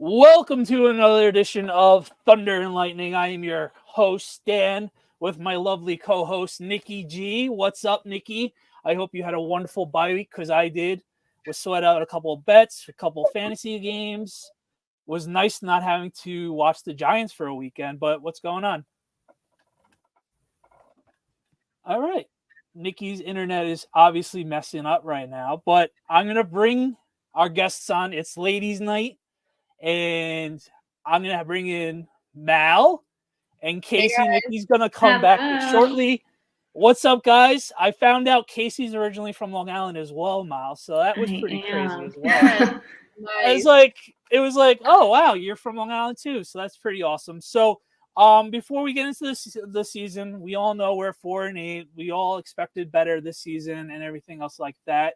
Welcome to another edition of Thunder and Lightning. I am your host, Dan, with my lovely co-host, Nikki G. What's up, Nikki? I hope you had a wonderful bye week, because I did. Was sweat out a couple of bets, a couple of fantasy games. Was nice not having to watch the Giants for a weekend, but what's going on? All right. Nikki's internet is obviously messing up right now, but I'm going to bring our guests on. It's ladies' night. And I'm going to bring in Mal and Casey. Hey, Nikki's going to come back shortly. What's up, guys? I found out Casey's originally from Long Island as well, Mal. So that was pretty crazy as well. Nice. It was like, oh, wow, you're from Long Island too. So that's pretty awesome. So before we get into the season, we all know we're 4-8. We all expected better this season and everything else like that.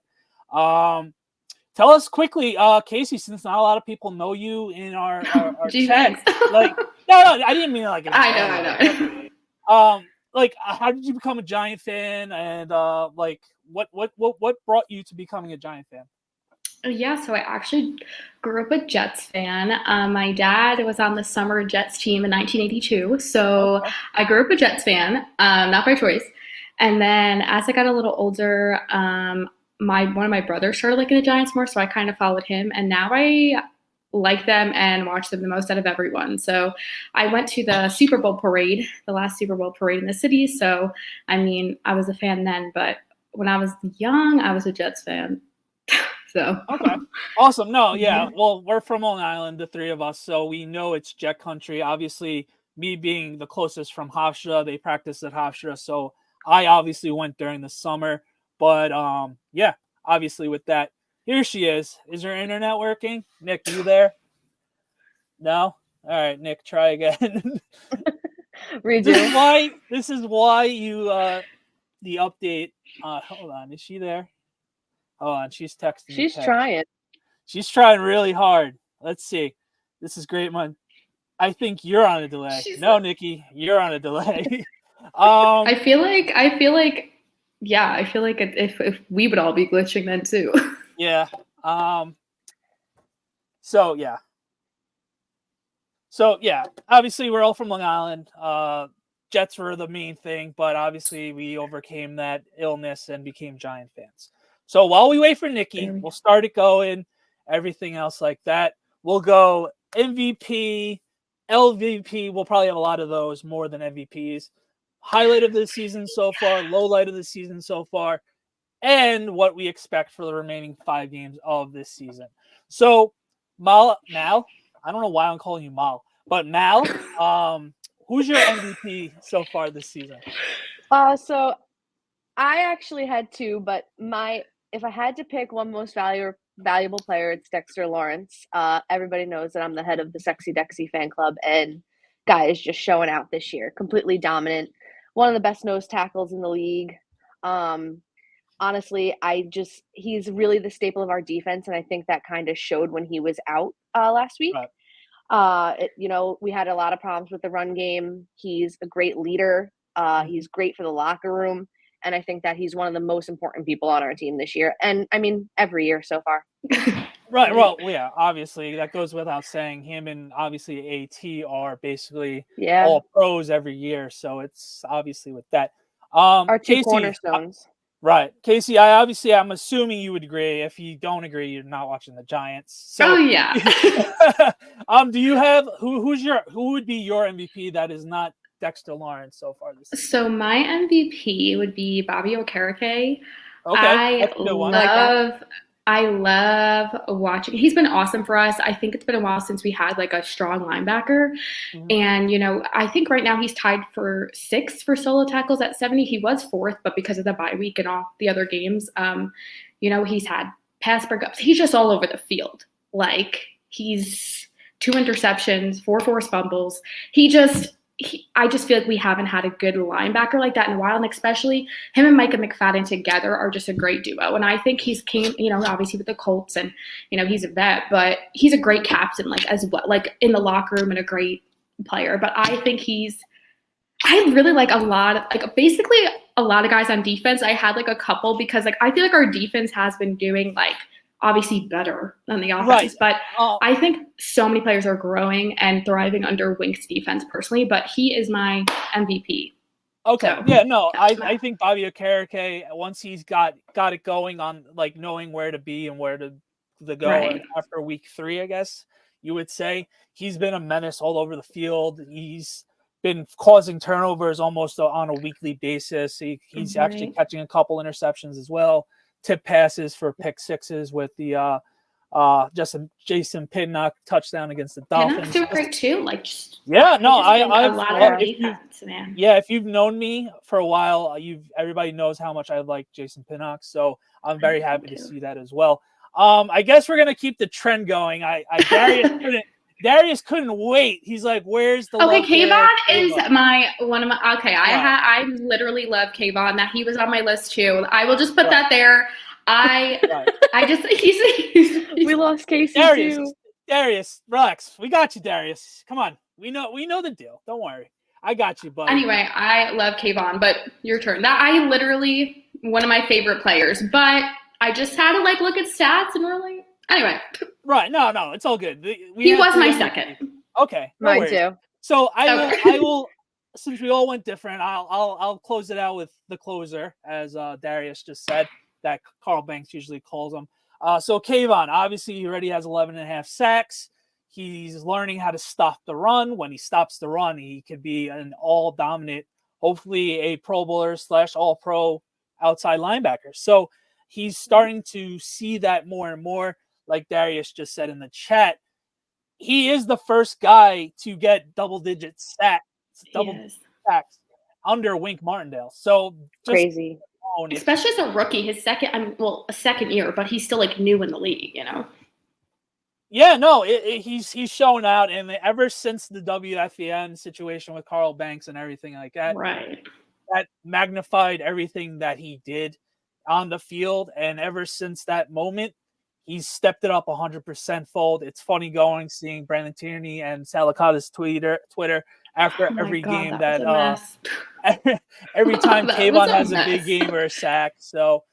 Tell us quickly, Casey, since not a lot of people know you in our chat. No, I didn't mean like. I know. How did you become a Giant fan, and what brought you to becoming a Giant fan? Yeah, so I actually grew up a Jets fan. My dad was on the summer Jets team in 1982, so I grew up a Jets fan, not by choice. And then as I got a little older, one of my brothers started liking the Giants more, so I kind of followed him, and now I like them and watch them the most out of everyone. So I went to the Super Bowl parade, the last Super Bowl parade in the city. So I mean, I was a fan then, but when I was young, I was a Jets fan. So okay, awesome. No, yeah. Well, we're from Long Island, the three of us, so we know it's Jet country. Obviously, me being the closest from Hofstra, they practice at Hofstra, so I obviously went during the summer. But yeah, obviously with that, here she is. Is her internet working? Nick, you there? No? All right, Nick, try again. Redo. This is why you the update. Hold on, is she there? Hold on, she's texting. She's trying. She's trying really hard. Let's see. This is great, man. I think you're on a delay. No, Nikki, you're on a delay. I feel like. Yeah, I feel like if we would all be glitching then too. Yeah. So yeah. Obviously, we're all from Long Island. Jets were the main thing, but obviously we overcame that illness and became Giant fans. So while we wait for Nikki, we'll start it going. Everything else like that. We'll go MVP, LVP. We'll probably have a lot of those more than MVPs. Highlight of the season so far, low light of the season so far, and what we expect for the remaining 5 games of this season. So, Mal, I don't know why I'm calling you Mal, but Mal, who's your MVP so far this season? So I actually had 2, but if I had to pick one most valuable player, it's Dexter Lawrence. Everybody knows that I'm the head of the Sexy Dexy fan club, and guy is just showing out this year, completely dominant. One of the best nose tackles in the league. Honestly, he's really the staple of our defense, and I think that kind of showed when he was out last week. Right. We had a lot of problems with the run game. He's a great leader. He's great for the locker room, and I think that he's one of the most important people on our team this year, and I mean every year so far. Right. Well, yeah, obviously that goes without saying. Him and obviously AT are basically all pros every year. So it's obviously with that. Our 2 cornerstones. Right. Casey, I'm assuming you would agree. If you don't agree, you're not watching the Giants. So, yeah. Do you have who would be your MVP that is not Dexter Lawrence so far this season? So my MVP would be Bobby Okereke. Okay. I love watching. He's been awesome for us. I think it's been a while since we had like a strong linebacker. Mm-hmm. And, I think right now he's tied for 6th for solo tackles at 70. He was 4th, but because of the bye week and all the other games, he's had pass breakups. He's just all over the field. Like he's 2 interceptions, 4 forced fumbles. I just feel like we haven't had a good linebacker like that in a while, and especially him and Micah McFadden together are just a great duo. And I think he's obviously with the Colts, and he's a vet, but he's a great captain, like as well, like in the locker room, and a great player. But I think I really like a lot of basically a lot of guys on defense. I had like a couple because like I feel like our defense has been doing like obviously better than the offense. Right. But I think so many players are growing and thriving under Wink's defense personally, but he is my MVP. Okay. So, yeah, no, I think Bobby Okereke, once he's got it going on, like knowing where to be and where to go Right. after week 3, I guess you would say, he's been a menace all over the field. He's been causing turnovers almost on a weekly basis. He's actually catching a couple interceptions as well. Tip passes for pick sixes with the Jason Pinnock touchdown against the Dolphins. Pinnock's doing great too. Like, yeah, no, a lot of defense, man. Yeah, if you've known me for a while, everybody knows how much I like Jason Pinnock. So I'm very happy to see that as well. I guess we're gonna keep the trend going. Darius couldn't wait. He's like, "Where's the okay?" Kayvon is one of my. Okay, I literally love Kayvon. That he was on my list too. I will just put that there. I just he's we lost Casey too. Darius, relax. We got you, Darius. Come on. We know the deal. Don't worry. I got you, buddy. Anyway, I love Kayvon, but your turn. That I literally one of my favorite players, but I just had to look at stats and really. Anyway. Right. No, it's all good. He was my second. Okay. Mine too. So I will, since we all went different, I'll close it out with the closer, as Darius just said, that Carl Banks usually calls him. So Kayvon, obviously he already has 11.5 sacks. He's learning how to stop the run. When he stops the run, he could be an all-dominant, hopefully a Pro Bowler / all-pro outside linebacker. So he's starting to see that more and more. Like Darius just said in the chat, he is the first guy to get double-digit sacks under Wink Martindale. So crazy. Especially as a rookie, his a second year, but he's still new in the league, Yeah, no, he's showing out, and ever since the WFAN situation with Carl Banks and everything like that, right, that magnified everything that he did on the field, and ever since that moment, he's stepped it up 100% fold. It's funny seeing Brandon Tierney and Salicata's Twitter after every game that every time Kayvon has a big game or a sack. So,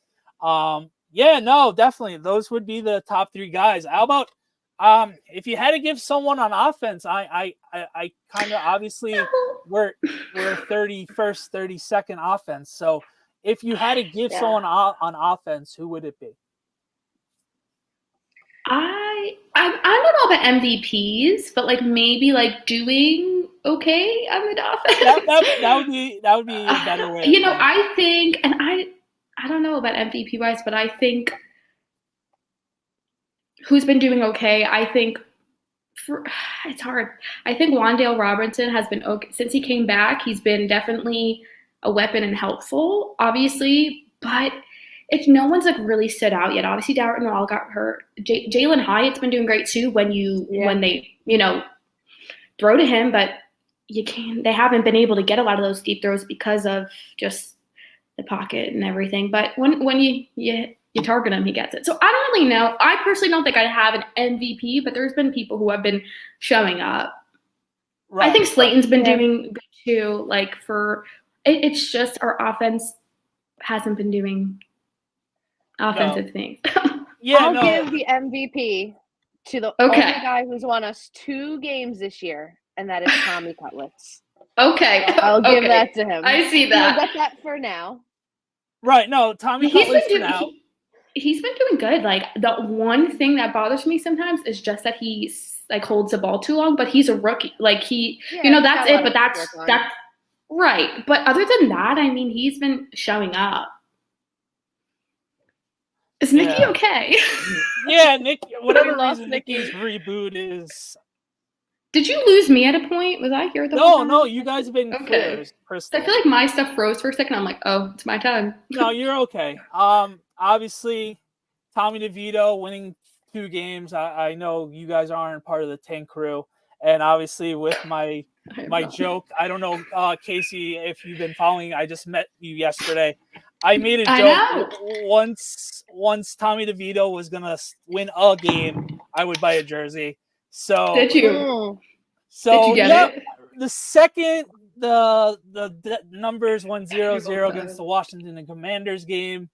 yeah, no, definitely those would be the top 3 guys. How about if you had to give someone on offense? I kind of obviously we're 31st, 32nd offense. So if you had to give someone on offense, who would it be? I don't know about MVPs, but maybe doing okay on the offense. That would be a better way. I think, and I don't know about MVP wise, but I think who's been doing okay. I think it's hard. I think Wan'Dale Robinson has been okay since he came back. He's been definitely a weapon and helpful, obviously, but. If no one's really stood out yet, obviously Darren Wall got hurt. Jalen Hyatt's been doing great too when they throw to him, but they haven't been able to get a lot of those deep throws because of just the pocket and everything. But when you target him, he gets it. So I don't really know. I personally don't think I'd have an MVP, but there's been people who have been showing up. Right. I think Slayton's been doing good too. It's just our offense hasn't been doing offensive things. I'll give the MVP to the only guy who's won us 2 games this year, and that is Tommy Cutlets. Okay. So I'll give that to him. I see that. We'll get that for now. Right. No, Tommy Cutlets for now. He's been doing good. The one thing that bothers me sometimes is just that he holds the ball too long, but he's a rookie. That's it. But that's right. But other than that, he's been showing up. Is Nikki okay? Yeah, whatever reason Nikki's reboot is. Did you lose me at a point? Was I here? No, you guys have been clear. I feel like my stuff froze for a second. I'm like, oh, it's my time. No, you're okay. Obviously, Tommy DeVito winning 2 games. I know you guys aren't part of the Tank crew, and obviously with my joke, I don't know, Casey, if you've been following. I just met you yesterday. I made a joke once Tommy DeVito was gonna win a game, I would buy a jersey. So did you? So did you get it? The second the numbers 1-0 against the Washington and Commanders game,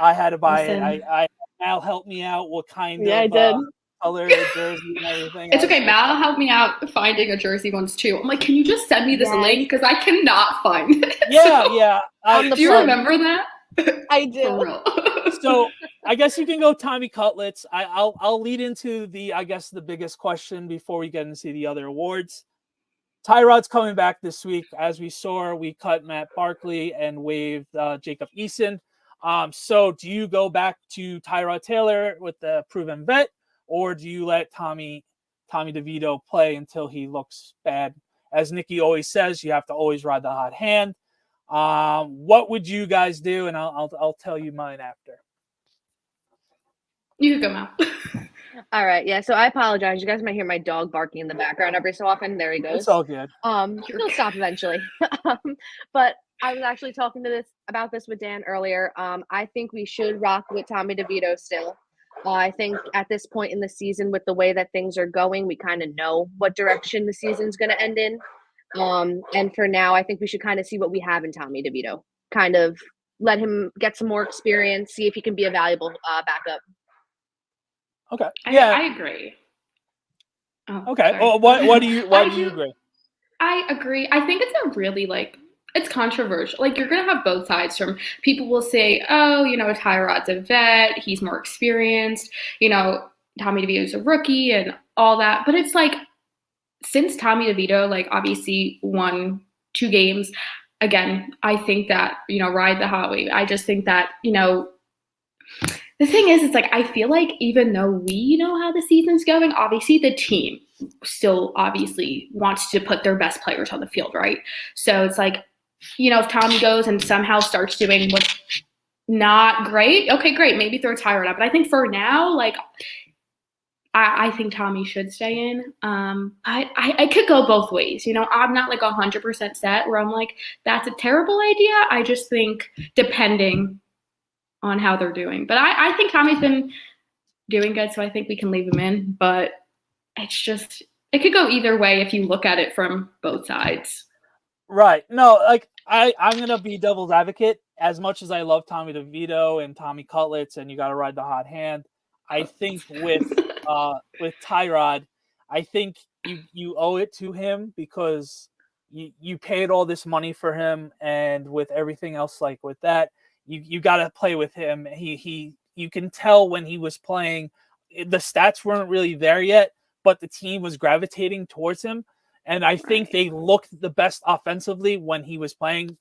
I had to buy it. I Mal help me out what kind Yeah, I of did. color jersey and everything. It's okay. Mal helped me out finding a jersey once too. I'm like, can you just send me this link because I cannot find it. Yeah. Do you remember that? I do. For real. So I guess you can go Tommy Cutlets. I'll lead into the biggest question before we get into the other awards. Tyrod's coming back this week. As we saw, we cut Matt Barkley and waived Jacob Eason. So do you go back to Tyrod Taylor with the proven vet, or do you let Tommy DeVito play until he looks bad? As Nikki always says, you have to always ride the hot hand. What would you guys do? And I'll tell you mine after. You can go, Mal. All right, yeah. So I apologize. You guys might hear my dog barking in the background every so often. There he goes. It's all good. He'll stop eventually. But I was actually talking about this with Dan earlier. I think we should rock with Tommy DeVito still. I think at this point in the season, with the way that things are going, we kind of know what direction the season's going to end in. And for now, I think we should kind of see what we have in Tommy DeVito. Kind of let him get some more experience, see if he can be a valuable backup. Okay. I agree. Oh, okay. Well, why do you agree? I agree. I think it's a really it's controversial. You're gonna have both sides. From people will say, oh, Tyrod's a vet, he's more experienced. Tommy DeVito's a rookie and all that. But it's since Tommy DeVito obviously won 2 games, again, I think that ride the hot wave. I just think that the thing is, it's I feel even though we know how the season's going, obviously the team still obviously wants to put their best players on the field, right? So it's if Tommy goes and somehow starts doing what's not great, okay, great, maybe throw Tyrod out. But I think for now, I think Tommy should stay in. I could go both ways. I'm not 100% set where I'm that's a terrible idea. I just think depending on how they're doing. But I think Tommy's been doing good, so I think we can leave him in. But it's just, it could go either way if you look at it from both sides. Right. No, I'm going to be devil's advocate. As much as I love Tommy DeVito and Tommy Cutlets and you got to ride the hot hand, I think with Tyrod, I think you owe it to him because you paid all this money for him, and with everything else with that, you got to play with him. You can tell when he was playing, the stats weren't really there yet, but the team was gravitating towards him. And I think they looked the best offensively when he was playing,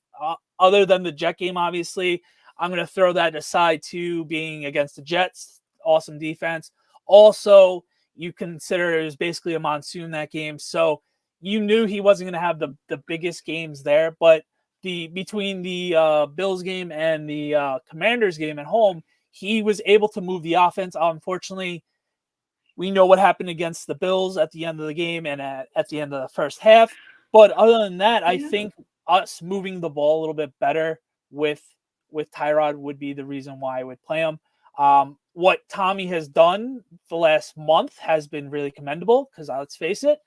other than the Jet game, obviously. I'm going to throw that aside too, being against the Jets, awesome defense. Also, you consider it was basically a monsoon that game. So you knew he wasn't going to have the biggest games there, but between the Bills game and the Commanders game at home, he was able to move the offense. Unfortunately, we know what happened against the Bills at the end of the game and at the end of the first half. But other than that, I think us moving the ball a little bit better with Tyrod would be the reason why I would play him. What Tommy has done the last month has been really commendable because let's face it,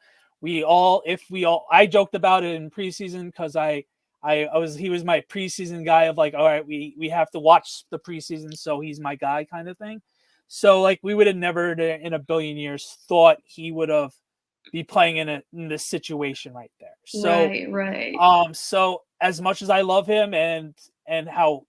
I joked about it in preseason because he was my preseason guy of all right, we have to watch the preseason, so he's my guy kind of thing. So we would have never in a billion years thought he would have be playing in this situation right there. So right. So as much as I love him and how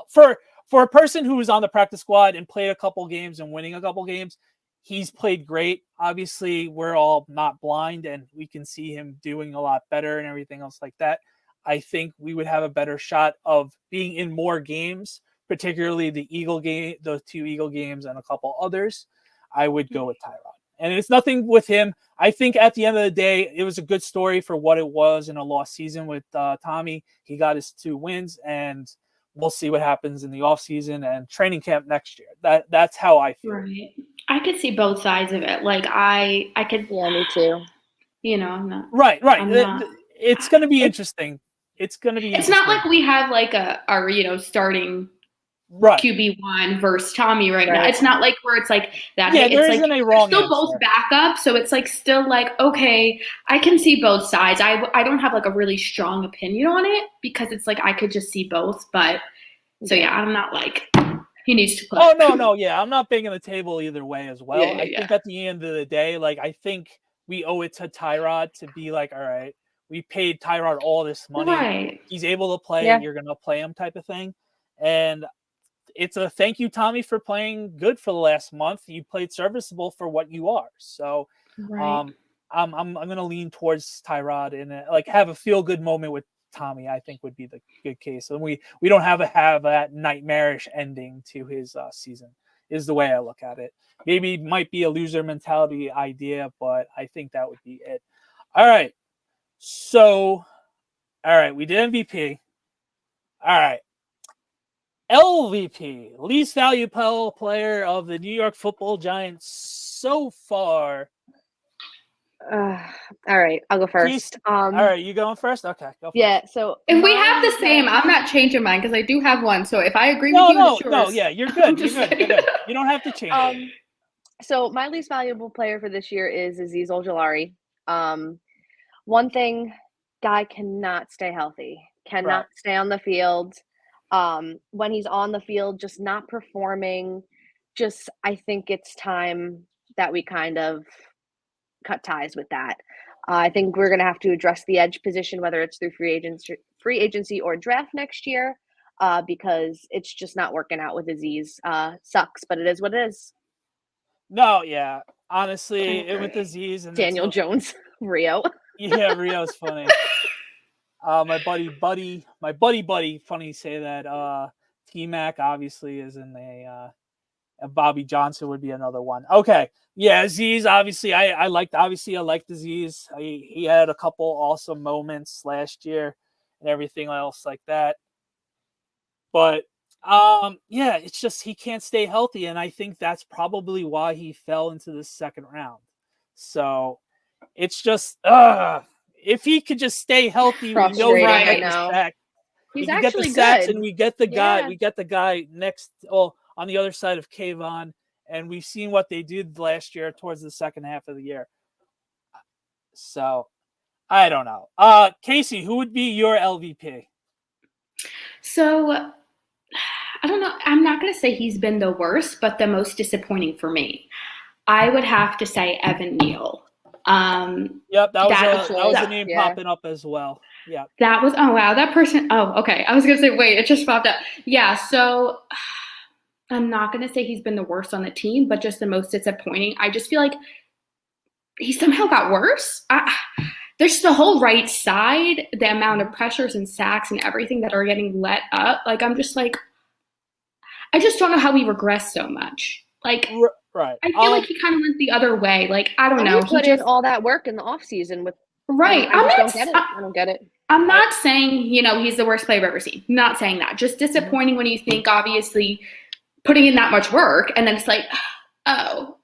for a person who was on the practice squad and played a couple games and winning a couple games, he's played great. Obviously, we're all not blind and we can see him doing a lot better and everything else like that. I think we would have a better shot of being in more games, particularly the 2 Eagle games and a couple others. I would go with Tyrod. And it's nothing with him. I think at the end of the day, it was a good story for what it was in a lost season with Tommy. He got his 2 wins, and we'll see what happens in the offseason and training camp next year. That's how I feel. Right. I could see both sides of it. I could. Yeah, me too. I'm not. Right. It's going to be interesting. It's going to be. It's not like we have our starting QB1 versus Tommy right now. It's not where it's that. Yeah, there isn't a wrong still answer. Both backup, so it's still okay. I can see both sides. I don't have a really strong opinion on it because it's I could just see both. But so yeah, I'm not He needs to play. Oh, no, yeah. I'm not banging the table either way as well. Yeah, I think at the end of the day, like, I think we owe it to Tyrod to be like, all right, we paid Tyrod all this money. Right. He's able to play. Yeah. You're going to play him type of thing. And it's a thank you, Tommy, for playing good for the last month. You played serviceable for what you are. So Right. I'm going to lean towards Tyrod and like have a feel good moment with Tommy. I think would be the good case. And we don't have that nightmarish ending to his season. Is the way I look at it. Maybe it might be a loser mentality idea, but I think that would be it. All right. So, all right, we did MVP. All right. LVP, least valuable player of the New York Football Giants so far. All right, I'll go first. All right, you going first? Okay, go first. Yeah, so if we have the same, I'm not changing mine because I do have one. So if I agree with you, no, yeah, you're good. You're good. You don't have to change it. So my least valuable player for this year is Azeez Ojulari. One thing, guy cannot stay healthy, cannot stay on the field. When he's on the field, just not performing. I think it's time that we kind of cut ties with that. I think we're going to have to address the edge position, whether it's through free agency or draft next year, because it's just not working out with Azeez. Sucks, but it is what it is. No, yeah. Honestly, with Azeez and Daniel Jones, Rio. Yeah, Rio's funny. My buddy, funny you say that. T-Mac obviously is in Bobby Johnson would be another one. Okay. Yeah, Azeez, obviously, I liked Azeez. He had a couple awesome moments last year and everything else like that. But, yeah, it's just he can't stay healthy, and I think that's probably why he fell into the second round. So, it's just, if he could just stay healthy, we know we're going to get the sack. He's actually get the sacks, good. and we get the guy. We get the guy next, on the other side of Kayvon, and we've seen what they did last year towards the second half of the year. So, I don't know. Casey, who would be your LVP? So, I don't know. I'm not going to say he's been the worst, but the most disappointing for me. I would have to say Evan Neal. Yep, that was a name popping up as well. Yeah. That was, oh, wow, that person. Oh, okay. I was going to say, wait, it just popped up. Yeah, so I'm not going to say he's been the worst on the team, but just the most disappointing. I just feel like he somehow got worse. There's the whole right side, the amount of pressures and sacks and everything that are getting let up. Like, I'm just like, I just don't know how he regressed so much. Like, right. I feel like he kind of went the other way. Like, I don't know. He put in all that work in the offseason with. Right. I don't get it. I'm not saying, he's the worst player I've ever seen. Not saying that. Just disappointing when you think, obviously, putting in that much work, and then it's like, oh.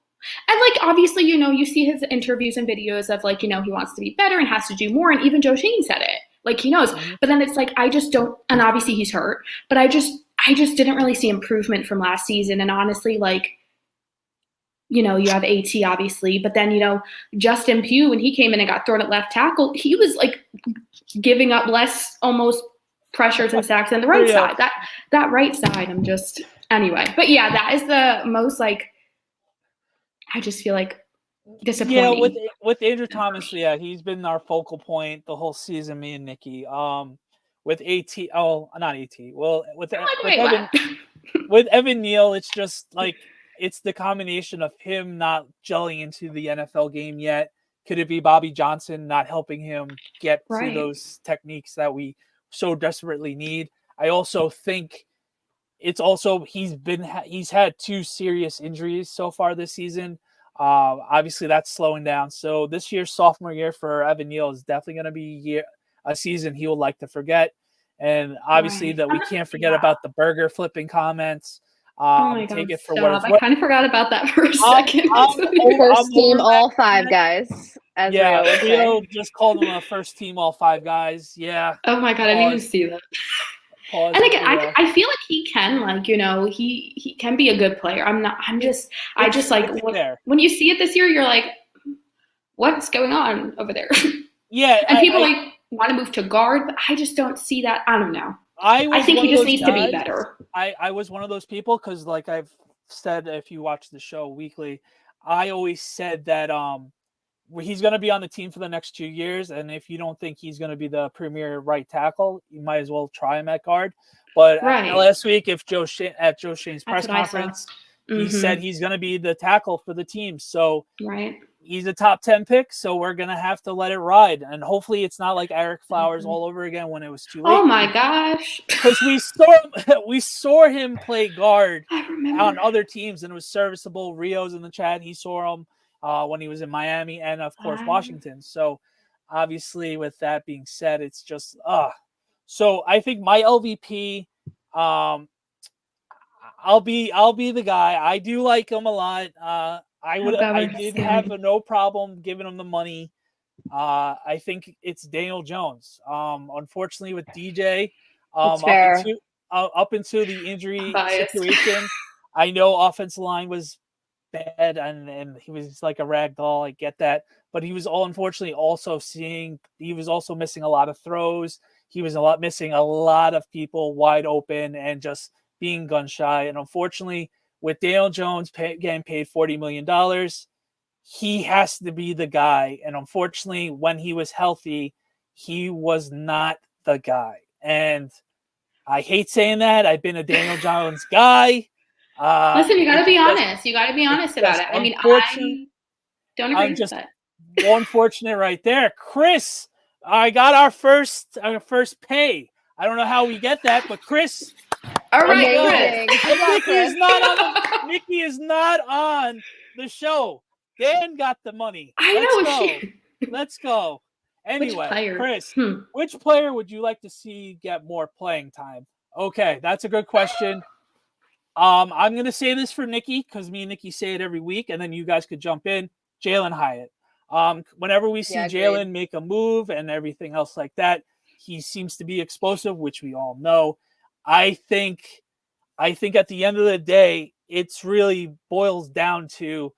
And, like, obviously, you see his interviews and videos of, like, he wants to be better and has to do more. And even Joe Shane said it. Like, he knows. But then it's like, I just don't. And obviously, he's hurt. But I just didn't really see improvement from last season. And honestly, like, you have AT, obviously. But then, Justin Pugh, when he came in and got thrown at left tackle, he was, like, giving up less almost pressures and sacks than the right side. That right side, I'm just – anyway. But, yeah, that is the most, like – I just feel like disappointing. Yeah, with Andrew Thomas, yeah, he's been our focal point the whole season, me and Nikki. With AT – oh, not AT. Well, with Evan Neal, it's just, like – it's the combination of him not gelling into the NFL game yet. Could it be Bobby Johnson not helping him get to those techniques that we so desperately need? I also think it's also he's had 2 serious injuries so far this season. Obviously, that's slowing down. So this year's sophomore year for Evan Neal is definitely going to be a season he will like to forget. And obviously that we can't forget about the burger flipping comments. Oh my God, take it for stop. I kind of forgot about that for a second. First team all 5 guys. Rio just called him a first team all 5 guys. Yeah. Oh my God, I didn't even see that. And again, I feel like he can, like, he can be a good player. I just like when you see it this year, you're like, what's going on over there? Yeah. And people want to move to guard, but I just don't see that. I don't know. I think he just needs to be better. I was one of those people because, like I've said, if you watch the show weekly, I always said that he's going to be on the team for the next 2 years, and if you don't think he's going to be the premier right tackle, you might as well try him at guard. But last week, at Joe Shane's press conference, he said he's going to be the tackle for the team. So he's a top 10 pick, so we're going to have to let it ride. And hopefully it's not like Eric Flowers all over again when it was too late. Oh, my gosh. Because we saw him play guard on other teams, and it was serviceable. Rio's in the chat. He saw him when he was in Miami and, of course, Washington. So, obviously, with that being said, it's just So, I think my LVP, I'll be the guy. I do like him a lot. I did have no problem giving him the money. I think it's Daniel Jones. Unfortunately, with DJ, up into the injury situation, I know offensive line was bad and he was like a rag doll. I get that, but he was unfortunately also missing a lot of throws. He was missing a lot of people wide open and just being gun shy. And unfortunately, with Daniel Jones getting paid $40 million, he has to be the guy. And unfortunately, when he was healthy, he was not the guy. And I hate saying that. I've been a Daniel Jones guy. Listen, you got to be honest. You got to be honest about it. I mean, I don't agree with that. Unfortunate right there. Chris, I got our first pay. I don't know how we get that, but Chris. All right, Chris. Nikki is not on the show. Dan got the money. Let's go. Anyway, Chris, which player would you like to see get more playing time? Okay, that's a good question. I'm going to say this for Nikki because me and Nikki say it every week, and then you guys could jump in. Jalen Hyatt. Whenever we see Jalen make a move and everything else like that, he seems to be explosive, which we all know. I think at the end of the day, it's really boils down to,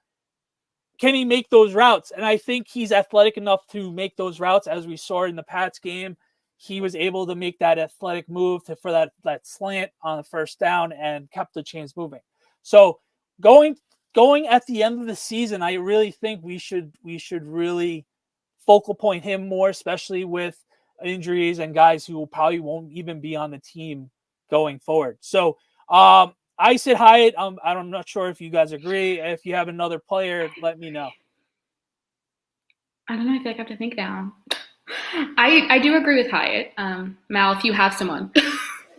can he make those routes? And I think he's athletic enough to make those routes. As we saw in the Pats game, he was able to make that athletic move for that slant on the first down and kept the chains moving. So going at the end of the season, I really think we should really focal point him more, especially with injuries and guys who probably won't even be on the team going forward. So I said Hyatt. I'm not sure if you guys agree. If you have another player, let me know. I don't know. I feel like I have to think now. I do agree with Hyatt. Mal, if you have someone.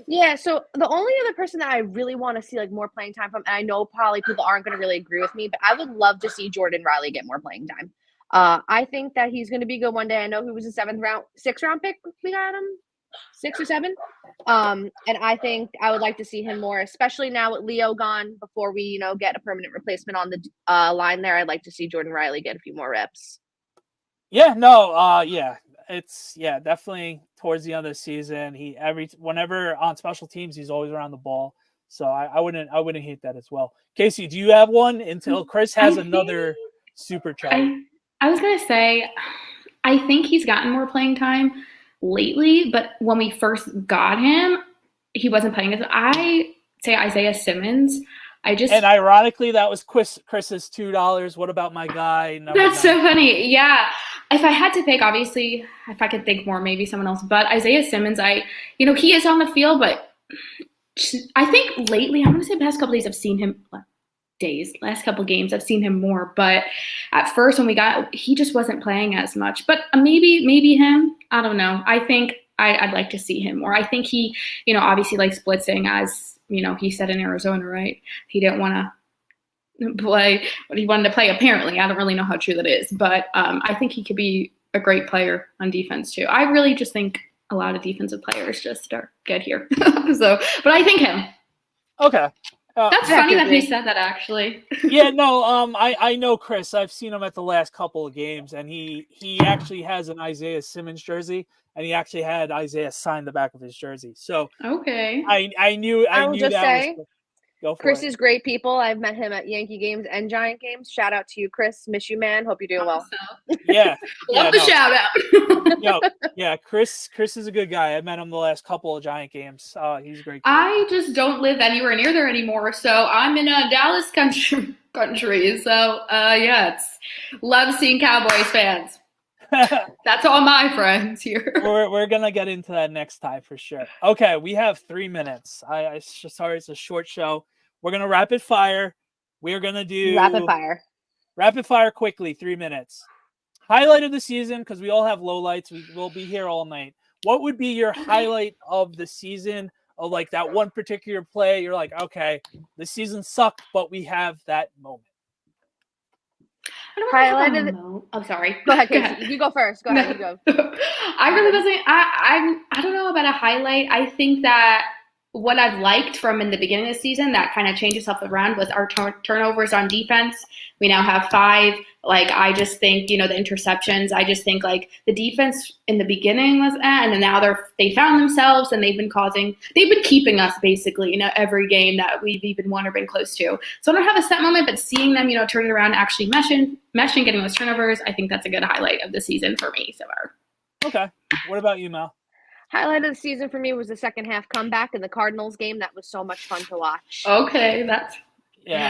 Yeah, so the only other person that I really want to see like more playing time from, and I know probably people aren't going to really agree with me, but I would love to see Jordan Riley get more playing time. I think that he's going to be good one day. I know he was a 6th round pick. We got him 6 or 7. And I think I would like to see him more, especially now with Leo gone. Before we, get a permanent replacement on the line there, I'd like to see Jordan Riley get a few more reps. Yeah, no, it's definitely towards the end of the season. Whenever on special teams, he's always around the ball. So I wouldn't hate that as well. Casey, do you have one until Chris has another supercharge? I was gonna say, I think he's gotten more playing time lately, but when we first got him, he wasn't playing as I say Isaiah Simmons. And ironically, that was Chris's $2. What about my guy? That's so funny. Yeah. If I had to pick, obviously, if I could think more, maybe someone else. But Isaiah Simmons, he is on the field, but I think lately, I'm going to say the past couple days, I've seen him last couple games, I've seen him more. But at first when he just wasn't playing as much. But maybe him. I don't know. I think I'd like to see him more. I think he, obviously likes blitzing, as he said in Arizona, right? He didn't want to play what he wanted to play, apparently. I don't really know how true that is. But I think he could be a great player on defense, too. I really just think a lot of defensive players just are good here. But I think him. Okay. That's funny that he said that, actually. Yeah, no, I know Chris. I've seen him at the last couple of games, and he actually has an Isaiah Simmons jersey, and he actually had Isaiah sign the back of his jersey. So okay, I knew that. Go Go for Chris it. is great people. I've met him at Yankee games and Giant games. Shout out to you, Chris. Miss you, man. Hope you're doing well. Yeah. Love the shout out. Yeah, Chris is a good guy. I met him the last couple of Giant games. He's a great kid. I just don't live anywhere near there anymore, so I'm in Dallas country. So it's love seeing Cowboys fans. That's all my friends here. We're gonna get into that next time for sure. Okay, we have 3 minutes. Sorry, it's a short show. We're gonna rapid fire. We're gonna do rapid fire quickly. 3 minutes. Highlight of the season, because we all have lowlights. We will be here all night. What would be your highlight of the season? Of like that one particular play, you're like, okay, the season sucked, but we have that moment. Oh, sorry. Go ahead, Casey. You go first. Go ahead. You go. I really wasn't. I don't know about a highlight. I think that what I've liked from in the beginning of the season that kind of changed itself around was our turnovers on defense. We now have 5. Like, I just think, the interceptions, I just think like the defense in the beginning was and then now they found themselves and they've been keeping us basically, every game that we've even won or been close to. So I don't have a set moment, but seeing them, turning around, actually meshing, getting those turnovers, I think that's a good highlight of the season for me so far. Okay. What about you, Mel? Highlight of the season for me was the second half comeback in the Cardinals game. That was so much fun to watch. Okay,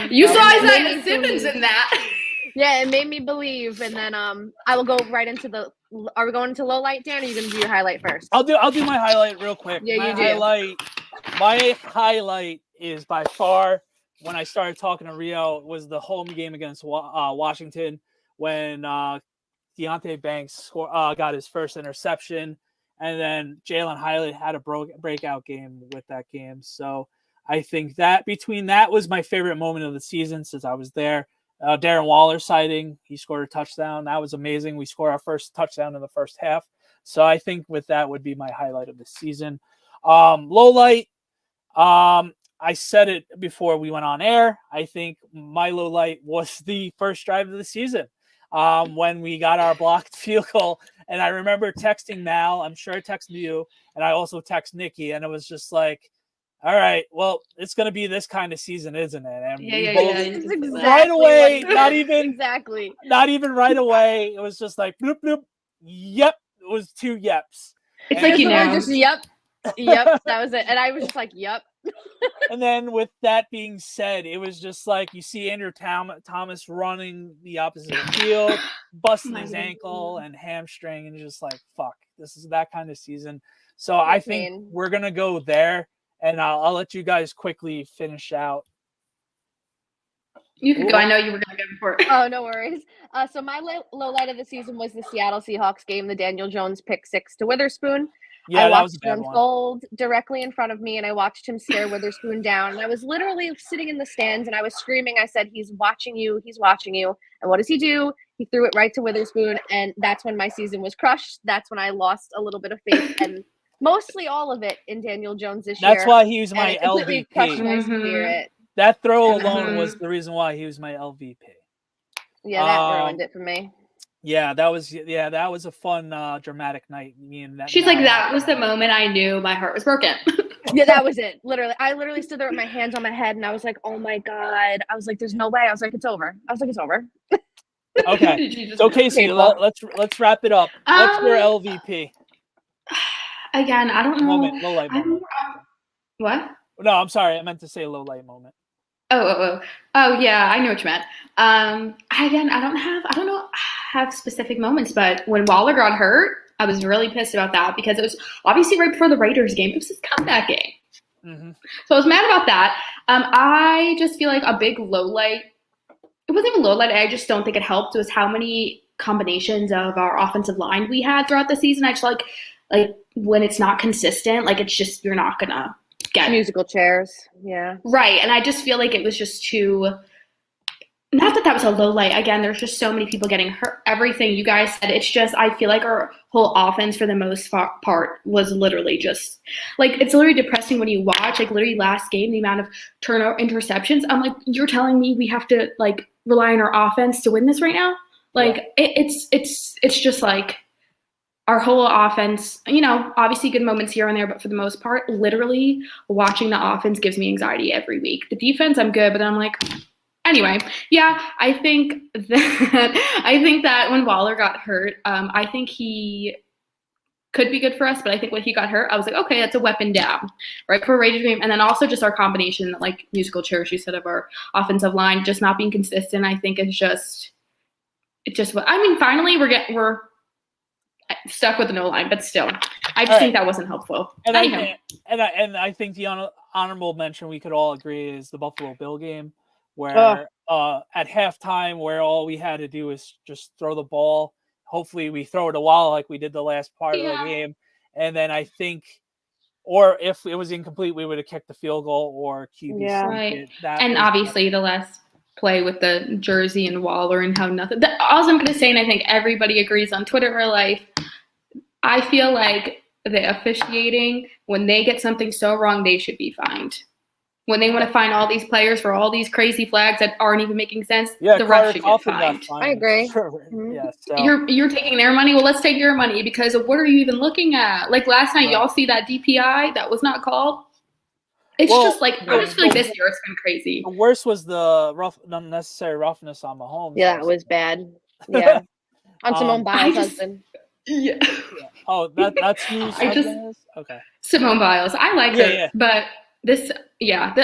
you saw Isaiah Simmons in that. Yeah, it made me believe. And then I will go right into are we going into low light, Dan, or are you going to do your highlight first? I'll do my highlight real quick. Yeah, My highlight is by far when I started talking to Rio was the home game against Washington when Deontay Banks got his first interception. And then Jalen Hyatt had a breakout game with that game. So I think that between that was my favorite moment of the season since I was there. Darren Waller sighting, he scored a touchdown. That was amazing. We scored our first touchdown in the first half. So I think with that would be my highlight of the season. Low light, I said it before we went on air. I think my low light was the first drive of the season. When we got our blocked field goal. And I remember texting Mal, I'm sure I texted you, and I also text Nikki, and it was just like, all right, well, it's going to be this kind of season, isn't it? And right away, not even right away. It was just like, bloop, bloop, yep. It was 2 yeps. It's and like, just yep, that was it. And I was just like, yep. And then with that being said, it was just like you see Andrew Thomas running the opposite field, busting his ankle and hamstring, and you're just like, fuck, this is that kind of season. So I think we're going to go there, and I'll let you guys quickly finish out. You can go. I know you were going to go before. Oh, no worries. So my low light of the season was the Seattle Seahawks game, the Daniel Jones pick 6 to Witherspoon. Yeah, I watched that was him unfold directly in front of me, and I watched him stare Witherspoon down. And I was literally sitting in the stands, and I was screaming. I said, he's watching you. He's watching you. And what does he do? He threw it right to Witherspoon, and that's when my season was crushed. That's when I lost a little bit of faith, and mostly all of it in Daniel Jones this year. That's why he was my LVP. Crushed my spirit. That throw alone was the reason why he was my LVP. Yeah, that ruined it for me. Yeah, that was a fun, dramatic night. She's like, that was the moment I knew my heart was broken. Yeah, that was it. Literally, I literally stood there with my hands on my head, and I was like, oh my God. I was like, there's no way. I was like, it's over. Okay. So Casey, let's wrap it up. What's your LVP? Again, I don't know. Low light moment. What? No, I'm sorry. I meant to say low light moment. Oh, yeah, I know what you meant. Again, I don't have specific moments, but when Waller got hurt, I was really pissed about that because it was obviously right before the Raiders game. It was his comeback game. Mm-hmm. So I was mad about that. I just feel like a big low light. It wasn't even low light. I just don't think it helped. It was how many combinations of our offensive line we had throughout the season. I just like when it's not consistent, like it's just, you're not going to get musical chairs. Yeah. Right. And I just feel like it was just too, not that was a low light. Again, there's just so many people getting hurt. Everything you guys said, it's just, I feel like our whole offense for the most part was literally just like, it's literally depressing when you watch, like literally last game, the amount of turnover interceptions. I'm like, you're telling me we have to like rely on our offense to win this right now? Like it's just like, our whole offense, you know, obviously good moments here and there, but for the most part, literally watching the offense gives me anxiety every week. The defense, I'm good, but then I'm like, anyway, yeah, I think that when Waller got hurt, I think he could be good for us, but I think when he got hurt, I was like, okay, that's a weapon down, right, for a Raiders game. And then also just our combination, like musical chairs, you said, of our offensive line just not being consistent, I think is just what I mean. Finally, we're stuck with the no line, but still, I just think that wasn't helpful. And I think the honorable mention we could all agree is the Buffalo Bill game, where at halftime, where all we had to do is just throw the ball. Hopefully, we throw it a while like we did the last part of the game, and then I think, or if it was incomplete, we would have kicked the field goal or QB. Yeah, right. And obviously, the last play with the jersey and Waller and how nothing. All I'm going to say, and I think everybody agrees on Twitter or life, I feel like the officiating, when they get something so wrong, they should be fined. When they want to fine all these players for all these crazy flags that aren't even making sense, the refs should get fined. I agree. Yeah, so. You're taking their money. Well, let's take your money, because what are you even looking at? Like last night, y'all see that DPI that was not called? It's just like, I just feel like this year it's been crazy. The worst was the unnecessary roughness on Mahomes. Yeah, it was bad. Yeah. On Simone Biles' husband. Yeah. Oh, that's who's husband is? Okay. Simone Biles. I like her, but the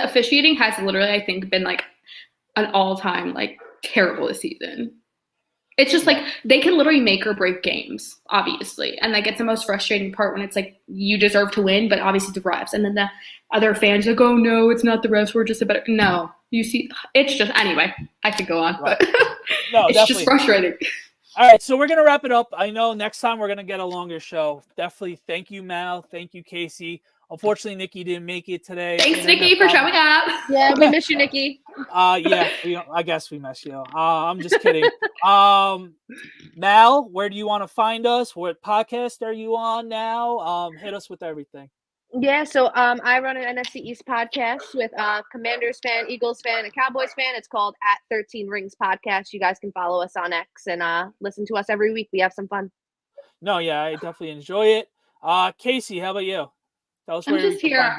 officiating has literally, I think, been like an all-time like terrible this season. It's just like they can literally make or break games, obviously. And like it's the most frustrating part when it's like you deserve to win, but obviously the refs. And then the other fans like, oh no, it's not the refs, we're just a better. No, you see, it's just, anyway, I could go on, but no, it's just frustrating. All right, so we're going to wrap it up. I know next time we're going to get a longer show. Definitely thank you, Mal. Thank you, Casey. Unfortunately, Nikki didn't make it today. Thanks, Nikki, for showing up. Yeah, we miss you, Nikki. Yeah, I guess we miss you. I'm just kidding. Mal, where do you want to find us? What podcast are you on now? Hit us with everything. Yeah, so I run an NFC East podcast with Commanders fan, Eagles fan, and Cowboys fan. It's called at 13 Rings Podcast. You guys can follow us on X and listen to us every week. We have some fun. No, yeah, I definitely enjoy it. Casey, how about you? Tell us where I'm just here.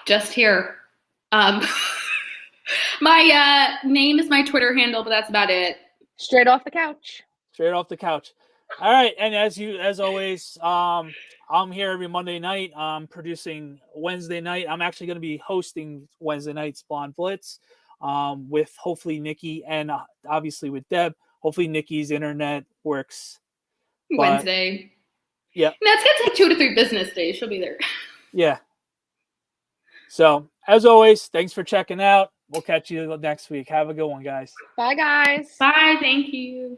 Just here. My name is my Twitter handle, but that's about it. Straight off the couch. Straight off the couch. All right, and as always, I'm here every Monday night. I'm producing Wednesday night. I'm actually going to be hosting Wednesday night's Blonde Blitz with hopefully Nikki and obviously with Deb. Hopefully Nikki's internet works Wednesday. Yeah. No, it's going to take 2 to 3 business days. She'll be there. Yeah. So, as always, thanks for checking out. We'll catch you next week. Have a good one, guys. Bye, guys. Bye. Thank you.